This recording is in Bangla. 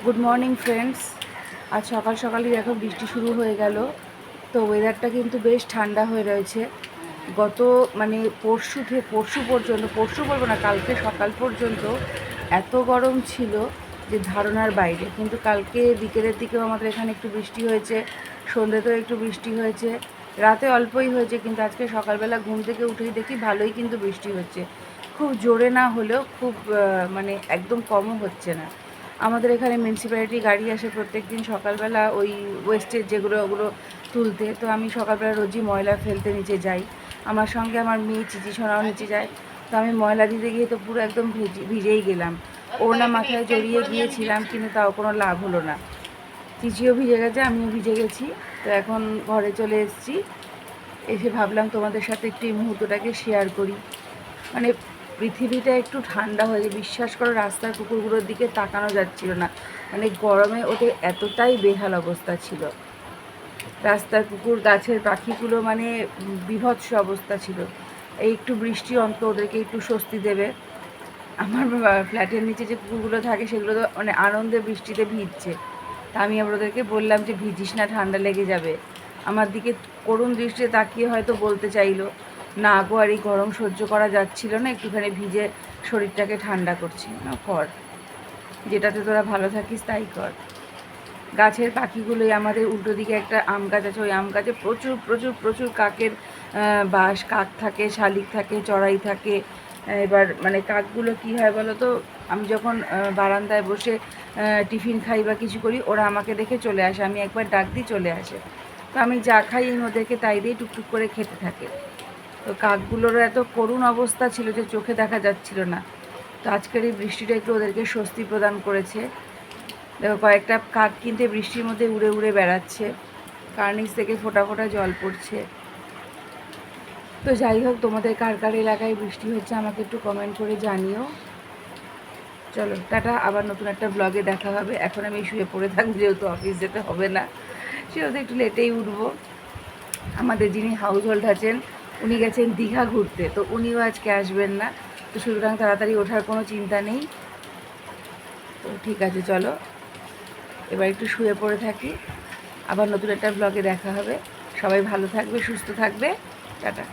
Good morning friends. আজ সকাল সকালই দেখো বৃষ্টি শুরু হয়ে গেল। তো ওয়েদারটা কিন্তু বেশ ঠান্ডা হয়ে রয়েছে। গত পরশু পর্যন্ত, পরশু বলবো না, কালকে সকাল পর্যন্ত এত গরম ছিল যে ধারণার বাইরে। কিন্তু কালকে বিকেলের দিকেও আমাদের এখানে একটু বৃষ্টি হয়েছে, সন্ধ্যেতেও একটু বৃষ্টি হয়েছে, রাতে অল্পই হয়েছে। কিন্তু আজকে সকালবেলা ঘুম থেকে উঠেই দেখি ভালোই কিন্তু বৃষ্টি হচ্ছে, খুব জোরে না হলেও খুব একদম কমও হচ্ছে না। আমাদের এখানে মিউনিসিপ্যালিটি গাড়ি আসে প্রত্যেক দিন সকালবেলা ওই ওয়েস্টেজ যেগুলো ওগুলো তুলতে। তো আমি সকালবেলা রোজই ময়লা ফেলতে নিচে যাই, আমার সঙ্গে আমার মেয়ে চিচি সোনাও নিচে যায়। তো আমি ময়লা দিতে গিয়ে তো পুরো একদম ভিজেই গেলাম। ওড়না মাথায় জড়িয়ে গিয়েছিলাম, কিন্তু তাও কোনো লাভ হলো না। চিচিও ভিজে গেছে, আমিও ভিজে গেছি। তো এখন ঘরে চলে এসেছি, এসে ভাবলাম তোমাদের সাথে একটু এই মুহূর্তটাকে শেয়ার করি। মানে পৃথিবীটা একটু ঠান্ডা হয়েছে, বিশ্বাস করো রাস্তার কুকুরগুলোর দিকে তাকানো যাচ্ছিল না। মানে গরমে ওদের এতটাই বেহাল অবস্থা ছিল। রাস্তার কুকুর, গাছের পাখিগুলো মানে বীভৎস অবস্থা ছিল। এই একটু বৃষ্টি অন্তত ওদেরকে একটু স্বস্তি দেবে। আমার ফ্ল্যাটের নিচে যে কুকুরগুলো থাকে সেগুলো তো মানে আনন্দে বৃষ্টিতে ভিজছে। তা আমি আবার ওদেরকে বললাম যে ভিজিস না, ঠান্ডা লেগে যাবে। আমার দিকে করুণ দৃষ্টিতে তাকিয়ে হয়তো বলতে চাইলো, না গো আর এই গরম সহ্য করা যাচ্ছিল না, একটুখানি ভিজে শরীরটাকে ঠান্ডা করছি। না কর, যেটাতে তোরা ভালো থাকিস তাই কর। গাছের পাখিগুলোই, আমাদের উল্টো দিকে একটা আম গাছ আছে, ওই আম গাছে প্রচুর প্রচুর প্রচুর কাকের বাস। কাক থাকে, শালিক থাকে, চড়াই থাকে। এবার মানে কাকগুলো কী হয় বলো তো, আমি যখন বারান্দায় বসে টিফিন খাই বা কিছু করি, ওরা আমাকে দেখে চলে আসে, আমি একবার ডাক দিই চলে আসে। তো আমি যা খাই ওদেরকে তাই দিয়ে টুকটুক করে খেতে থাকে। তো কাকগুলোরও এত করুণ অবস্থা ছিল যে চোখে দেখা যাচ্ছিল না। তো আজকের এই বৃষ্টিটা একটু ওদেরকে স্বস্তি প্রদান করেছে। দেখো কয়েকটা কাক কিন্তু বৃষ্টির মধ্যে উড়ে উড়ে বেড়াচ্ছে, কার্নিস থেকে ফোঁটা ফোঁটা জল পড়ছে। তো যাই হোক, তোমাদের কার কার এলাকায় বৃষ্টি হচ্ছে আমাকে একটু কমেন্ট করে জানিও। চলো টাটা, আবার নতুন একটা ব্লগে দেখা হবে। এখন আমি শুয়ে পড়ে থাকবো, যেহেতু অফিস যেতে হবে না, সেহেতু একটু লেটেই উঠবো। আমাদের যিনি হাউস হোল্ড আছেন উনি গেছেন দীঘা ঘুরতে, তো উনিও আজকে আসবেন না। তো সুতরাং তাড়াতাড়ি ওঠার কোনো চিন্তা নেই। তো ঠিক আছে, চলো এবার একটু শুয়ে পড়ে থাকি, আবার নতুন একটা ব্লগে দেখা হবে। সবাই ভালো থাকবে, সুস্থ থাকবে, টাটা।